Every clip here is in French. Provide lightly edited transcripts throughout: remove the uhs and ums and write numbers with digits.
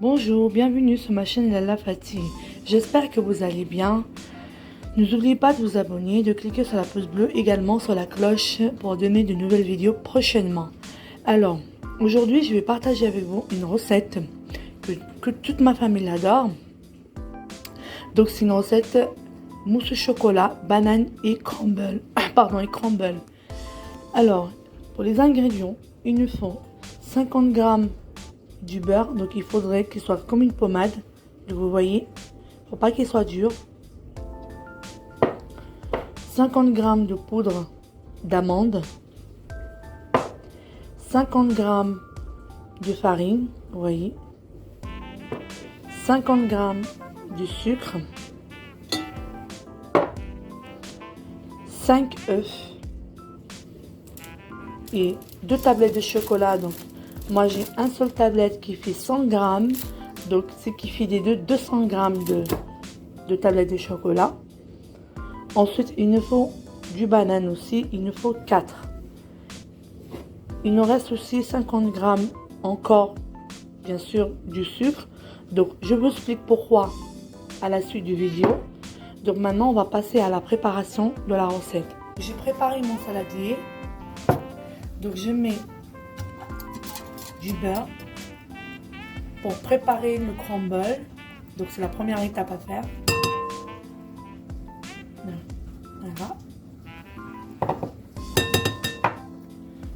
Bonjour, bienvenue sur ma chaîne Lala Fati. J'espère que vous allez bien. N'oubliez pas de vous abonner, de cliquer sur la pouce bleue, également sur la cloche pour donner de nouvelles vidéos prochainement. Alors, aujourd'hui, je vais partager avec vous une recette que toute ma famille adore. Donc, c'est une recette mousse au chocolat, banane et crumble. Et crumble. Alors, pour les ingrédients, il nous faut 50 g du beurre, donc il faudrait qu'il soit comme une pommade, donc vous voyez, faut pas qu'il soit dur. 50 g de poudre d'amande, 50 g de farine, vous voyez, 50 g de sucre, 5 œufs et 2 tablettes de chocolat. Donc moi j'ai un seul tablette qui fait 100 g, donc ce qui fait des 200 g de tablettes de chocolat. Ensuite il nous faut du banane aussi, il nous faut 4. Il nous reste aussi 50 g encore, bien sûr, du sucre. Donc je vous explique pourquoi à la suite du vidéo. Donc maintenant on va passer à la préparation de la recette. J'ai préparé mon saladier. Donc je mets du beurre pour préparer le crumble. Donc c'est la première étape à faire. Voilà.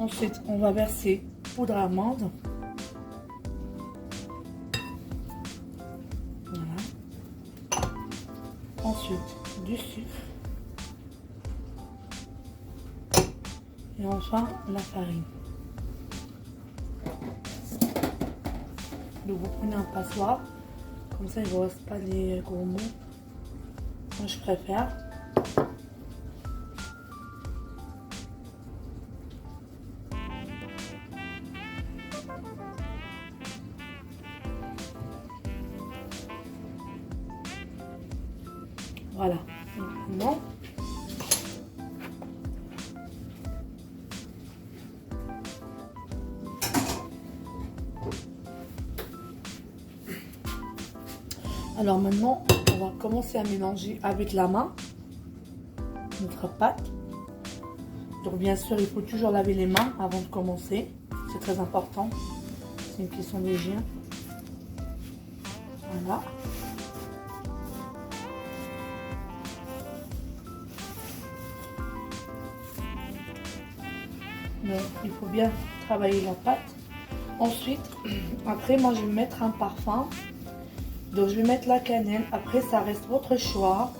Ensuite on va verser poudre d'amande. Voilà. Ensuite du sucre. Et enfin la farine. Donc vous prenez un passoire, comme ça il ne vous reste pas les gros mots. Moi je préfère. Voilà. Maintenant, alors maintenant, on va commencer à mélanger avec la main notre pâte. Donc bien sûr, il faut toujours laver les mains avant de commencer. C'est très important. C'est une question d'hygiène. Voilà. Donc il faut bien travailler la pâte. Ensuite, après moi je vais mettre un parfum. Donc je vais mettre la cannelle, après ça reste votre choix.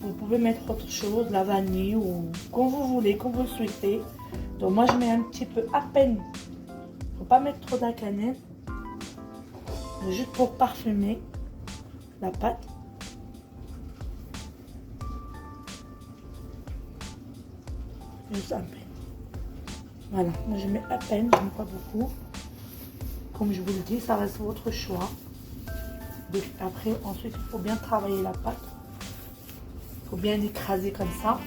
Vous pouvez mettre autre chose, la vanille ou comme vous voulez, comme vous le souhaitez. Donc moi je mets un petit peu à peine. Faut pas mettre trop de la cannelle. Juste pour parfumer la pâte. Juste à peine. Voilà, moi je mets à peine, je mets pas beaucoup. Comme je vous le dis, ça reste votre choix. Donc après, ensuite, il faut bien travailler la pâte. Il faut bien l'écraser comme ça,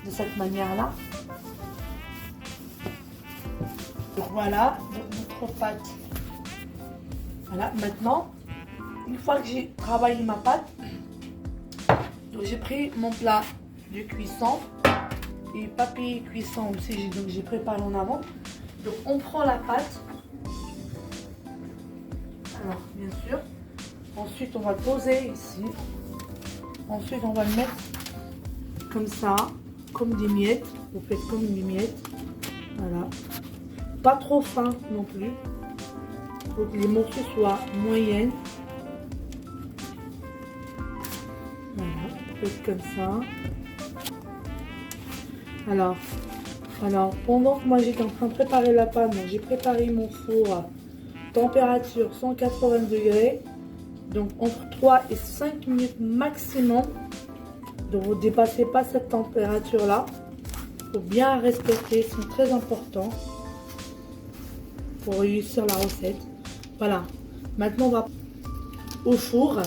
de cette manière-là. Donc voilà, notre pâte. Voilà, maintenant, une fois que j'ai travaillé ma pâte, donc j'ai pris mon plat de cuisson et papier cuisson aussi, donc j'ai préparé en avant. Donc on prend la pâte. Alors, bien sûr. Ensuite, on va le poser ici. Ensuite, on va le mettre comme ça, comme des miettes. Vous faites comme des miettes. Voilà. Pas trop fin non plus. Il faut que les morceaux soient moyennes. Voilà. Vous faites comme ça. Alors, pendant que moi j'étais en train de préparer la pâte, j'ai préparé mon four à température 180 degrés. Donc entre 3 et 5 minutes maximum. Donc vous ne dépassez pas cette température là. Il faut bien respecter, c'est très important pour réussir la recette. Voilà. Maintenant on va au four. Donc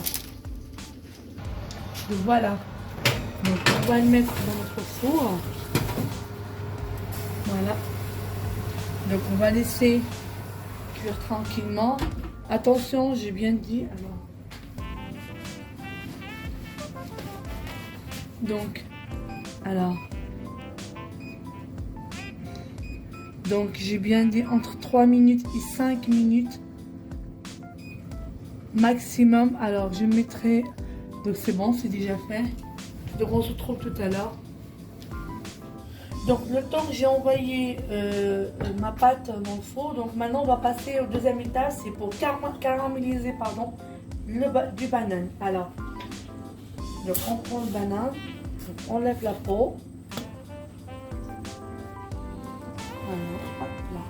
voilà. Donc on va le mettre dans notre four. Voilà. Donc on va laisser cuire tranquillement. Attention, j'ai bien dit. Donc, j'ai bien dit entre 3 minutes et 5 minutes maximum. Alors, je mettrai... Donc, c'est bon, c'est déjà fait. Donc, on se retrouve tout à l'heure. Donc, le temps que j'ai envoyé ma pâte dans le four, donc maintenant, on va passer au deuxième étage. C'est pour caraméliser, pardon, du banane. Alors, donc, on prend le banane, on enlève la peau. Voilà, hop là.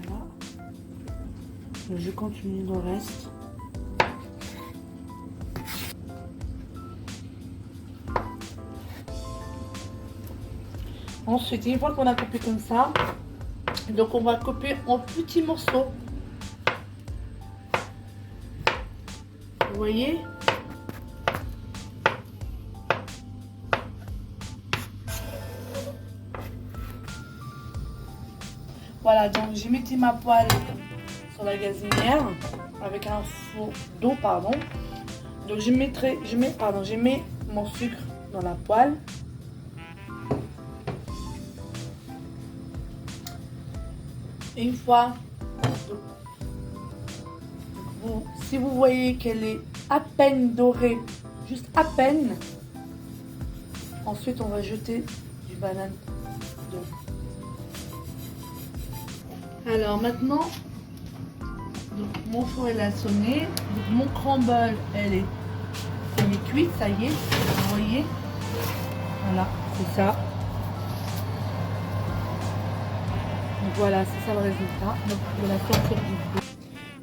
Voilà. Donc, je continue le reste. Ensuite, une fois qu'on a coupé comme ça, donc on va couper en petits morceaux. Vous voyez? Voilà, donc j'ai mis ma poêle sur la gazinière avec un four d'eau, pardon. Donc je mets mon sucre dans la poêle. Et une fois, si vous voyez qu'elle est à peine dorée, juste à peine, ensuite on va jeter du banane dedans. Alors maintenant, donc mon four est assommé, donc mon crumble elle est cuite, ça y est, vous voyez, voilà, c'est ça. Donc voilà, c'est ça le résultat. Donc je vais la sortir du four.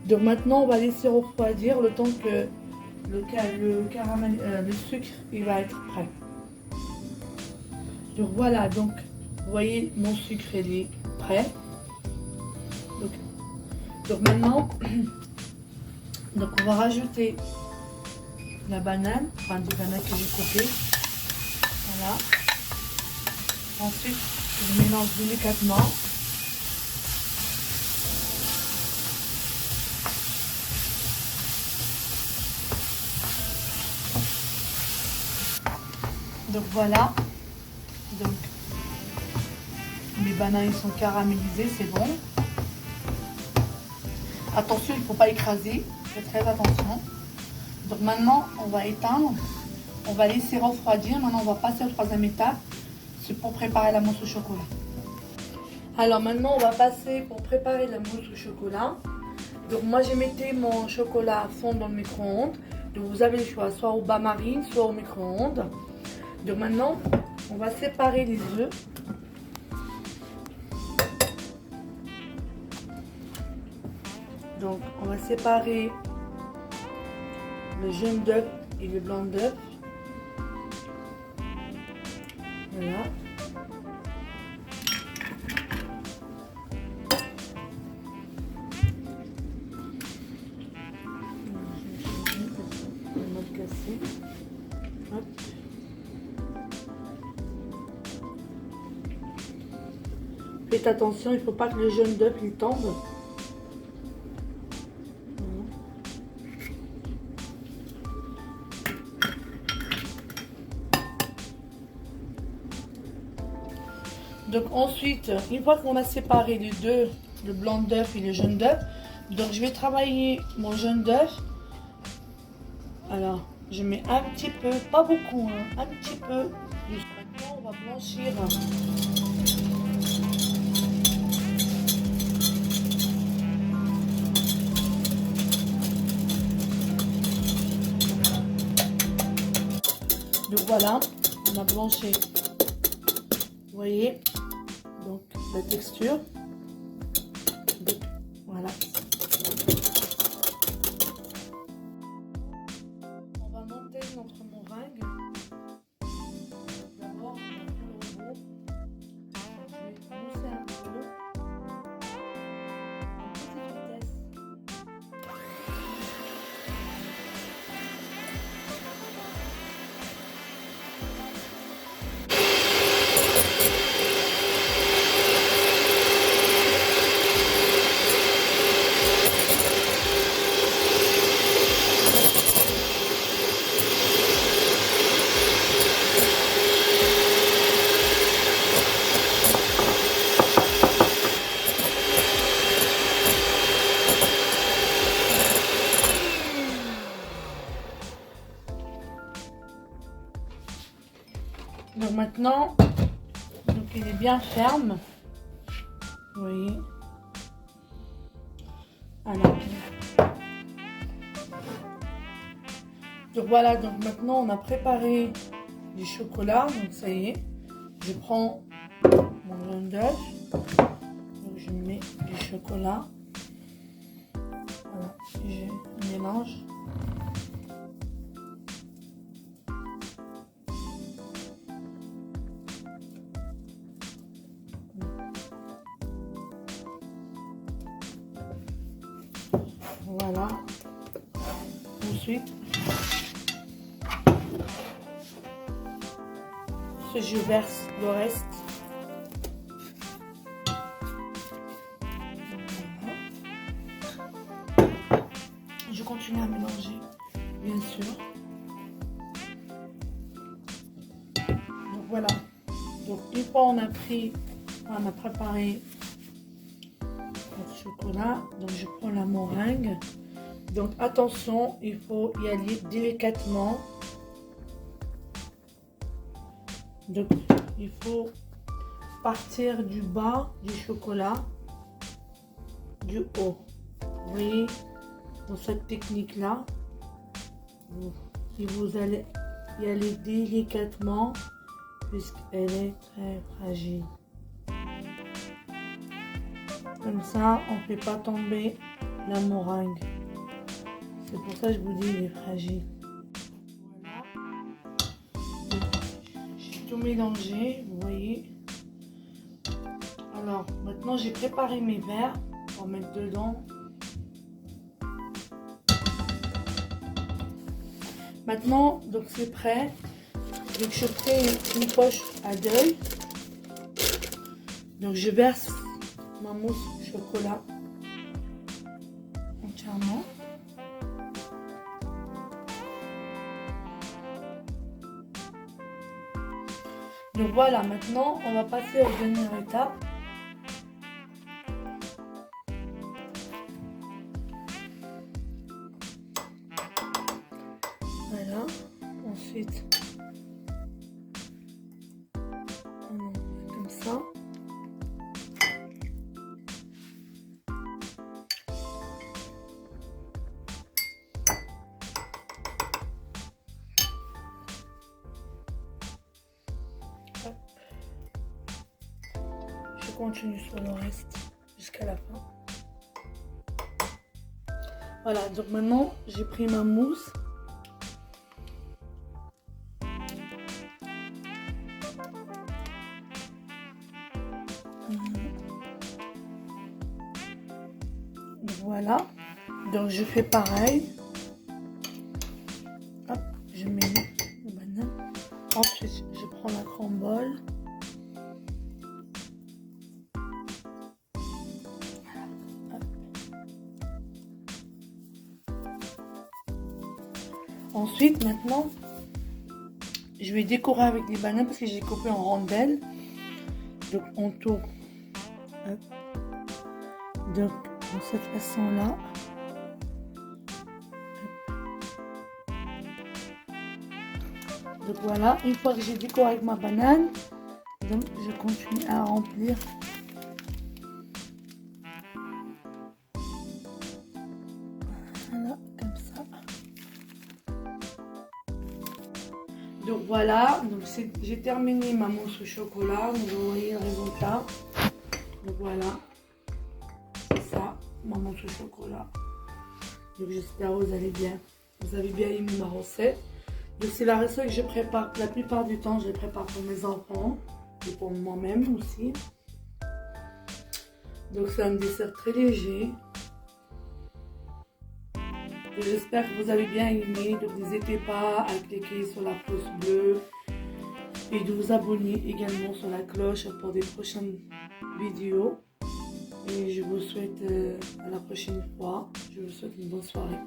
Donc maintenant on va laisser refroidir le temps que le sucre il va être prêt. Donc voilà, donc vous voyez mon sucre il est prêt. Donc maintenant, donc on va rajouter la banane, enfin du banane que j'ai coupé. Voilà. Ensuite, je mélange délicatement. Donc voilà. Donc mes bananes ils sont caramélisées, c'est bon. Attention, il ne faut pas écraser, faites très attention. Donc maintenant, on va éteindre, on va laisser refroidir. Maintenant, on va passer à la troisième étape, c'est pour préparer la mousse au chocolat. Alors maintenant, on va passer pour préparer la mousse au chocolat. Donc moi, j'ai mis mon chocolat à fond dans le micro-ondes. Donc vous avez le choix, soit au bain-marie, soit au micro-ondes. Donc maintenant, on va séparer les œufs. Donc, on va séparer le jaune d'œuf et le blanc d'œuf. Voilà. Je vais le casser. Hop. Faites attention, il ne faut pas que le jaune d'œuf il tombe. Donc ensuite, une fois qu'on a séparé les deux, le blanc d'œuf et le jaune d'œuf, donc je vais travailler mon jaune d'œuf. Alors, je mets un petit peu, pas beaucoup, hein, un petit peu. Maintenant, on va blanchir. Donc voilà, on a blanchi. Vous voyez, donc la texture. Donc, voilà. On va monter notre meringue. D'abord, on va faire le robot. Je vais mousser un peu. En petite vitesse. maintenant, donc il est bien ferme. Vous voyez. Alors. Donc voilà, donc maintenant on a préparé du chocolat. Donc ça y est. Je prends mon jaune d'œuf. Donc je mets du chocolat. Voilà, je mélange. Voilà. Ensuite, je verse le reste. Voilà. Je continue à mélanger, bien sûr. Donc voilà. Donc une fois on a préparé notre chocolat, donc je prends la meringue. Donc attention, il faut y aller délicatement. Donc il faut partir du bas du chocolat, du haut. Vous voyez, dans cette technique là, si vous allez y aller délicatement, puisqu'elle est très fragile. Comme ça, on ne fait pas tomber la meringue. C'est pour ça que je vous dis, il est fragile. Voilà. J'ai tout mélangé, vous voyez. Alors, maintenant, j'ai préparé mes verres pour mettre dedans. Maintenant, donc c'est prêt. Donc, je fais une poche à deuil. Donc, je verse ma mousse au chocolat entièrement. Donc voilà, maintenant on va passer aux dernières étapes. Voilà, ensuite on en fait comme ça. Je continue sur le reste jusqu'à la fin. Voilà, donc maintenant j'ai pris ma mousse. Voilà, donc je fais pareil. Hop, je mets la banane. Ensuite, je prends la crambole. Ensuite, maintenant, je vais décorer avec les bananes parce que j'ai coupé en rondelles. Donc, on tourne. Hop. Donc, de cette façon-là. Donc, voilà. Une fois que j'ai décoré avec ma banane, donc, je continue à remplir. Voilà, comme ça. Donc voilà, donc j'ai terminé ma mousse au chocolat, vous voyez le résultat. Donc voilà, c'est ça, ma mousse au chocolat. Donc j'espère que vous allez bien, vous avez bien aimé ma recette. Donc c'est la recette que je prépare, la plupart du temps je prépare pour mes enfants et pour moi-même aussi. Donc c'est un dessert très léger. J'espère que vous avez bien aimé, donc n'hésitez pas à cliquer sur la pouce bleue et de vous abonner également sur la cloche pour des prochaines vidéos. Et je vous souhaite à la prochaine fois, je vous souhaite une bonne soirée.